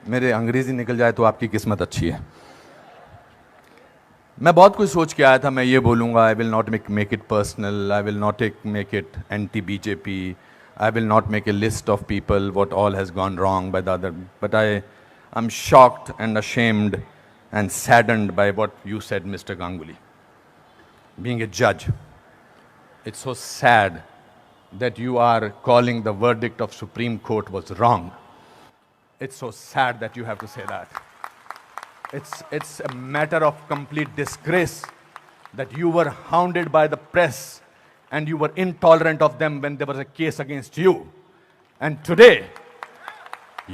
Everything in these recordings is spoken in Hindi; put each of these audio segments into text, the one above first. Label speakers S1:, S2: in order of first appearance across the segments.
S1: मेरे अंग्रेजी निकल जाए तो आपकी किस्मत अच्छी है। मैं बहुत कुछ सोच के आया था, मैं ये बोलूँगा, I will not make it personal, I will not make it anti BJP, I will not make a list of people what all has gone wrong by the other, but I am shocked and ashamed and saddened by what you said, Mr. Ganguly. Being a judge, it's so sad that you are calling the verdict of Supreme Court was wrong. It's so sad that you have to say that. It's a matter of complete disgrace that you were hounded by the press and you were intolerant of them when there was a case against you. And today,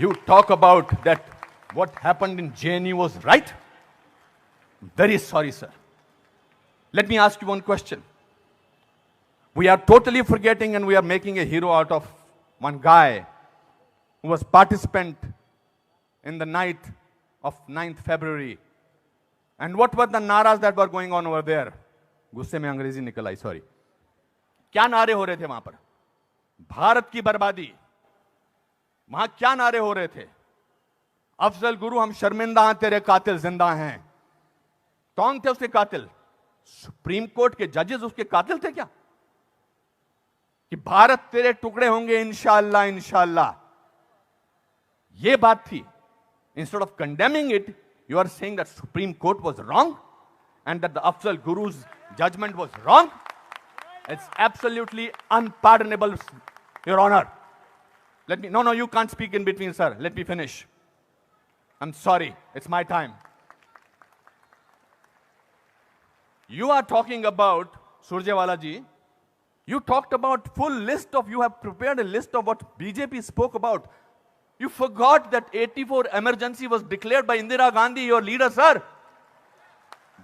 S1: you talk about that what happened in JNU was right. Very sorry, sir. Let me ask you one question. We are totally forgetting and we are making a hero out of one guy who was participant in the night of 9th February. And what were the naras that were going on over there? गुस्से में अंग्रेजी निकल आई, सॉरी। क्या नारे हो रहे थे वहां पर? भारत की बर्बादी। वहां क्या नारे हो रहे थे? अफजल गुरु, हम शर्मिंदा हैं, तेरे कातिल जिंदा हैं। कौन थे उसके कातिल? सुप्रीम कोर्ट के जजेस उसके कातिल थे क्या? कि भारत तेरे टुकड़े होंगे इंशाअल्लाह इंशाअल्लाह, यह बात थी। Instead of condemning it, you are saying that Supreme Court was wrong and that the Afzal Guru's judgment was wrong. It's absolutely unpardonable, your honour. Let me, no, you can't speak in between, sir. Let me finish. I'm sorry, it's my time. You are talking about, Surjewala ji, you talked about full list of, you have prepared a list of what BJP spoke about. You forgot that 84 emergency was declared by Indira Gandhi, your leader, sir.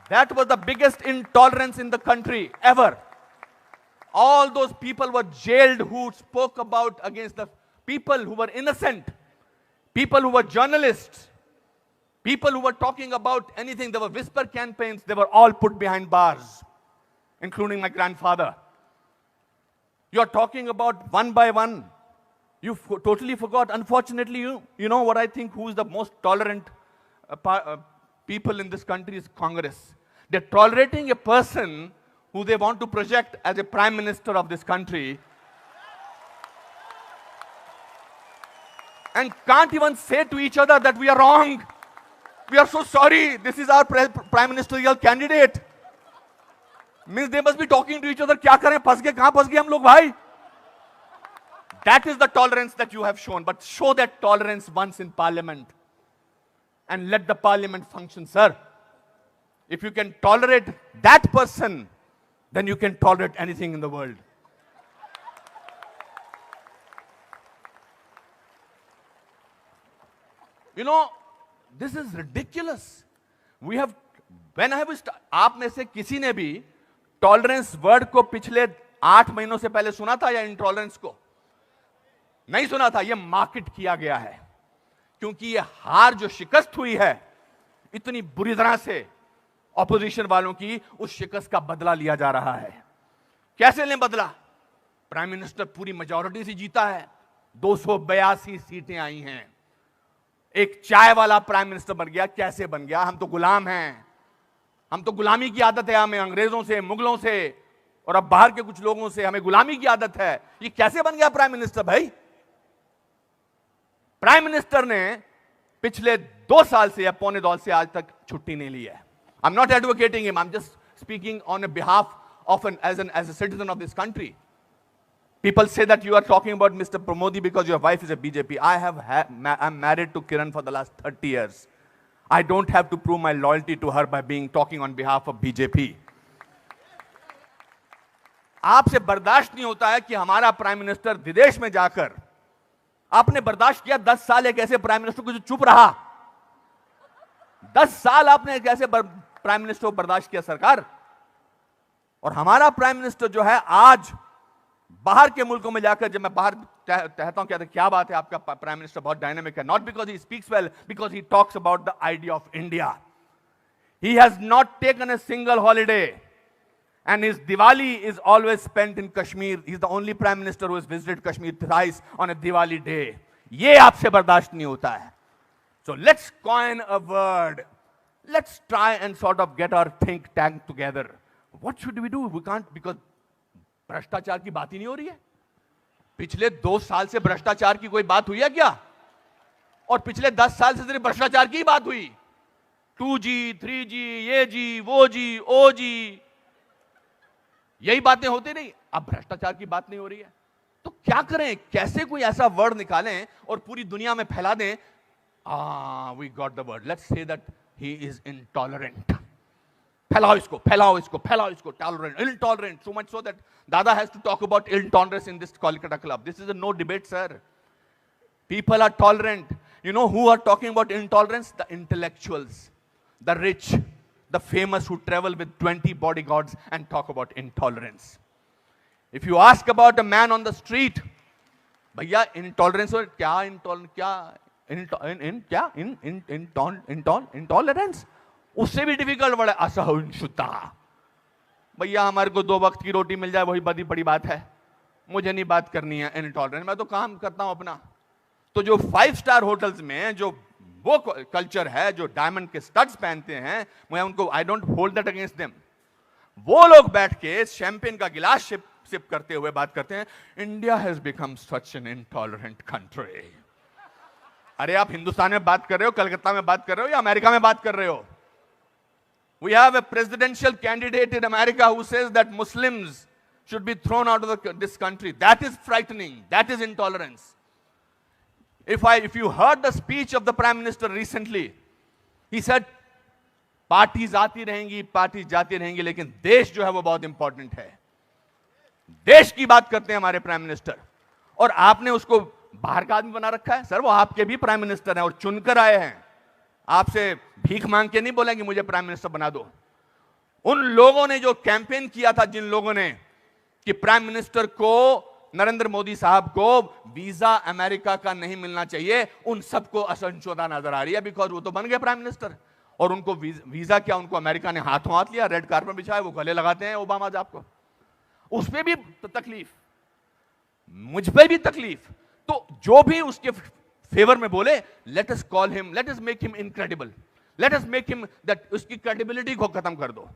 S1: That was the biggest intolerance in the country ever. All those people were jailed who spoke about against the people who were innocent, people who were journalists, people who were talking about anything. There were whisper campaigns. They were all put behind bars, including my grandfather. You are talking about one by one. You totally forgot. Unfortunately, you know what I think, who is the most tolerant people in this country is Congress. They're tolerating a person who they want to project as a prime minister of this country, and can't even say to each other that we are wrong. We are so sorry. This is our prime ministerial candidate. Means they must be talking to each other. क्या करें? फंस गए, कहां फंस गए हम लोग भाई? That is the tolerance that you have shown. But show that tolerance once in parliament and let the parliament function, sir. If you can tolerate that person, then you can tolerate anything in the world. You know, this is ridiculous. We have, when I was, आप में से किसी ने भी टॉलरेंस वर्ड को पिछले 8 महीनों से पहले सुना था या इंटॉलरेंस को? नहीं सुना था। यह मार्केट किया गया है क्योंकि यह हार जो शिकस्त हुई है इतनी बुरी तरह से ऑपोजिशन वालों की, उस शिकस्त का बदला लिया जा रहा है। कैसे लें बदला? प्राइम मिनिस्टर पूरी मेजॉरिटी से जीता है, 282 सीटें आई हैं। एक चाय वाला प्राइम मिनिस्टर बन गया। कैसे बन गया? हम तो गुलाम हैं, हम तो गुलामी की आदत है, हमें अंग्रेजों से, मुगलों से और अब बाहर के कुछ लोगों से हमें गुलामी की आदत है। ये कैसे बन गया प्राइम मिनिस्टर भाई? प्राइम मिनिस्टर ने पिछले 2 साल से या पौने 2 साल से आज तक छुट्टी नहीं ली है। I am not advocating him, I am just speaking on behalf of as a citizen of this country. People say that you are talking about Mr. Modi because your wife is a BJP. I'm married to Kiran for the last 30 years. I don't have to prove my loyalty to her by talking on behalf of BJP. आपसे बर्दाश्त नहीं होता है कि हमारा प्राइम मिनिस्टर विदेश में जाकर, आपने बर्दाश्त किया 10 साल एक ऐसे प्राइम मिनिस्टर को जो चुप रहा। 10 साल आपने एक ऐसे प्राइम मिनिस्टर को बर्दाश्त किया सरकार, और हमारा प्राइम मिनिस्टर जो है आज बाहर के मुल्कों में जाकर, जब मैं बाहर कहता हूं कहते क्या बात है आपका प्राइम मिनिस्टर बहुत डायनामिक है, not because he speaks well, because he talks about the idea of India. He has not taken a single holiday and his Diwali is always spent in Kashmir. He is the only prime minister who has visited Kashmir thrice on a Diwali day. ये आपसे बर्दाश्त नहीं होता है. So let's coin a word. Let's try and sort of get our think tank together. What should we do? We can't, because भ्रष्टाचार की बात ही नहीं हो रही है. पिछले 2 साल से भ्रष्टाचार की कोई बात हुई है क्या? और पिछले 10 साल से सिर्फ भ्रष्टाचार की बात हुई. 2G, 3G, ये जी, वो जी, ओ जी, यही बातें होती नहीं. अब भ्रष्टाचार की बात नहीं हो रही है. तो क्या करें? कैसे कोई ऐसा वर्ड निकालें और पूरी दुनिया में फैला दें? We got the word. Let's say that he is intolerant. फैलाओ इसको, फैलाओ इसको, फैलाओ इसको. Tolerant, intolerant. So much so that Dada has to talk about intolerance in this Kolkata club. This is a no debate, sir. People are tolerant. You know who are talking about intolerance? The intellectuals, the rich, the famous who travel with 20 bodyguards and talk about intolerance. If you ask about a man on the street, भैया intolerance और क्या intolerance, उससे भी डिफिकल्ट वर्ड है असहिष्णुता. भैया हमारे को 2 वक्त की रोटी मिल जाए वही बड़ी बात है, मुझे नहीं बात करनी है इनटॉलरेंस, मैं तो काम करता हूं अपना. तो जो 5 स्टार होटल्स में जो वो कल्चर है, जो डायमंड के स्टड्स पहनते हैं, मैं उनको I don't hold that against them. वो लोग बैठ के शैंपेन का गिलास सिप करते हुए बात करते हैं, India has become such an intolerant country. अरे आप हिंदुस्तान में बात कर रहे हो, कलकत्ता में बात कर रहे हो या अमेरिका में बात कर रहे हो? We have a presidential candidate in America who says that Muslims should be thrown out of this country. That is frightening. That is intolerance. If you heard the speech of the Prime Minister recently, he said, parties आती रहेंगी, पार्टीज जाती रहेंगी, लेकिन देश जो है वो बहुत इंपॉर्टेंट है. देश की बात करते हैं हमारे प्राइम मिनिस्टर, और आपने उसको बाहर का आदमी बना रखा है. सर वो आपके भी प्राइम मिनिस्टर हैं और चुनकर आए हैं. आपसे भीख मांग के नहीं बोलेंगे मुझे प्राइम मिनिस्टर बना दो. उन लोगों ने जो कैंपेन किया था, जिन लोगों ने कि प्राइम मिनिस्टर को, नरेंद्र मोदी साहब को वीजा अमेरिका का नहीं मिलना चाहिए, उन सबको असहिष्णुता नजर आ रही है. बिकॉज वो तो बन गए प्राइम मिनिस्टर, और उनको वीजा क्या, उनको अमेरिका ने हाथों हाथ लिया, रेड कार्पेट बिछाया, वो गले लगाते हैं ओबामा साहब को. उस पर भी तकलीफ, मुझ पर भी तकलीफ. तो जो भी उसके फेवर में बोले, let us call him, let us make him incredible, let us make him that, उसकी क्रेडिबिलिटी को खत्म कर दो.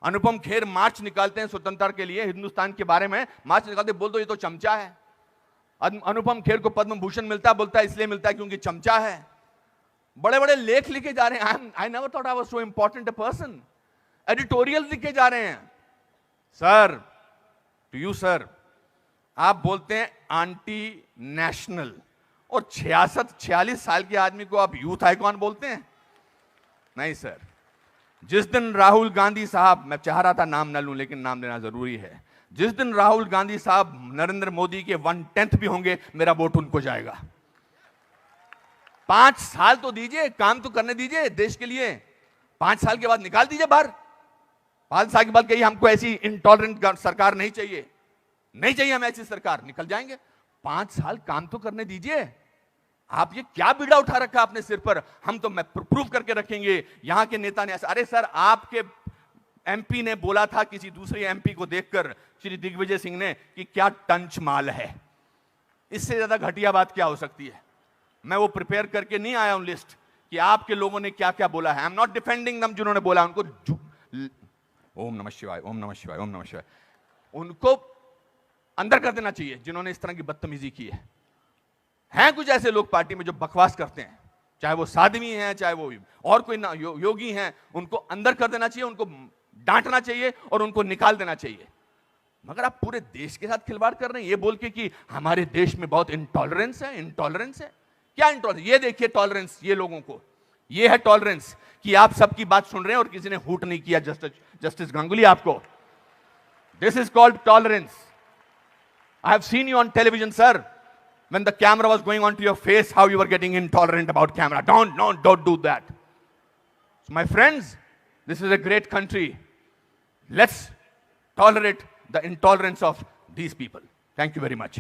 S1: अनुपम खेर मार्च निकालते हैं स्वतंत्रता के लिए, हिंदुस्तान के बारे में मार्च निकालते, बोल दो ये तो चमचा है. अनुपम खेर को पद्म भूषण मिलता है, बोलता है इसलिए मिलता है क्योंकि चमचा है. बड़े बड़े लेख लिखे जा रहे हैं. I never thought I was so important a person. Editorial लिखे जा रहे हैं. सर, टू यू सर, आप बोलते हैं एंटी नेशनल, और 46 साल के आदमी को आप यूथ आइकॉन बोलते हैं? नहीं सर. जिस दिन राहुल गांधी साहब, मैं चाह रहा था नाम न लूं लेकिन नाम लेना जरूरी है, जिस दिन राहुल गांधी साहब नरेंद्र मोदी के 1/10 भी होंगे, मेरा वोट उनको जाएगा. 5 साल तो दीजिए, काम तो करने दीजिए देश के लिए. 5 साल के बाद निकाल दीजिए बाहर. 5 साल के बाद कहिए हमको ऐसी इंटॉलरेंट सरकार नहीं चाहिए, नहीं चाहिए हमें ऐसी सरकार, निकल जाएंगे. 5 साल काम तो करने दीजिए. आप ये क्या बीड़ा उठा रखा अपने सिर पर, हम तो मैं प्रूव करके रखेंगे, यहां के नेता ने ऐसा. अरे सर, आपके एमपी ने बोला था किसी दूसरे एमपी को देखकर, श्री दिग्विजय सिंह ने, कि क्या टंच माल है. इससे ज्यादा घटिया बात क्या हो सकती है? मैं वो प्रिपेयर करके नहीं आया हूं लिस्ट कि आपके लोगों ने क्या क्या बोला है. आई एम नॉट डिफेंडिंग दम, जिन्होंने बोला उनको ओम नमः शिवाय, ओम नमः शिवाय, ओम नमः शिवाय, उनको अंदर कर देना चाहिए जिन्होंने इस तरह की बदतमीजी की है. हैं कुछ ऐसे लोग पार्टी में जो बकवास करते हैं, चाहे वो साध्वी हैं, चाहे वो और कोई ना योगी हैं, उनको अंदर कर देना चाहिए, उनको डांटना चाहिए और उनको निकाल देना चाहिए. मगर आप पूरे देश के साथ खिलवाड़ कर रहे हैं ये बोल के कि हमारे देश में बहुत इंटॉलरेंस है. इंटॉलरेंस है क्या? इंटॉलरेंस, ये देखिए टॉलरेंस, ये लोगों को, ये है टॉलरेंस कि आप सबकी बात सुन रहे हैं और किसी ने हूट नहीं किया. जस्टिस गांगुली, आपको, this is called tolerance. I have seen you on television, sir. When the camera was going onto your face, how you were getting intolerant about camera. Don't do that. So my friends, this is a great country. Let's tolerate the intolerance of these people. Thank you very much.